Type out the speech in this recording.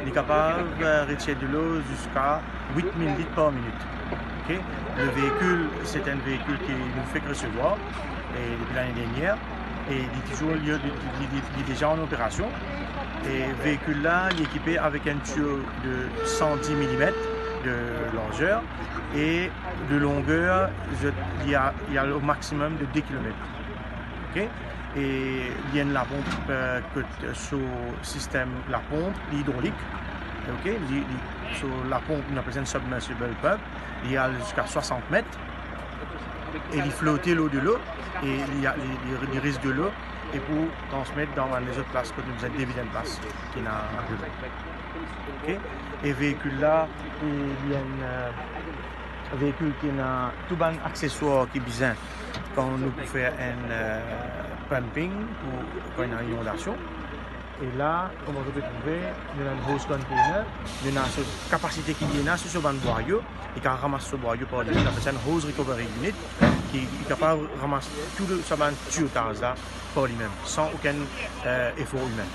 il est capable de retirer de l'eau jusqu'à 8000 litres par minute. Okay? Le véhicule, c'est un véhicule qui nous fait recevoir depuis l'année dernière et il est déjà en opération. Et le véhicule là, il est équipé avec un tuyau de 110 mm de largeur et de longueur, il y a au maximum de 10 km. Okay? Et il y a la pompe sur le système, la pompe hydraulique. Okay? Sur la pompe, on appelle ça une submersible pump. Il y a jusqu'à 60 mètres. Et il flotte l'eau de l'eau. Et il risque de l'eau. Et pour transmettre dans les autres places que nous avons des dividendes places qui n'a de l'eau. Okay? Et le véhicule là, il y a un véhicule qui a tout un accessoire qui est besoin quand nous pouvons faire un pumping ou quand il y a une inondation. Et là, comme vous pouvez trouver, il y a un hose container, il y a une capacité qui est sur ce boyau et qui ramasse ce boyau par lui. On appelle ça une hose recovery unit qui est capable de ramasser tout ce tuyautage là par lui-même, sans aucun effort humain.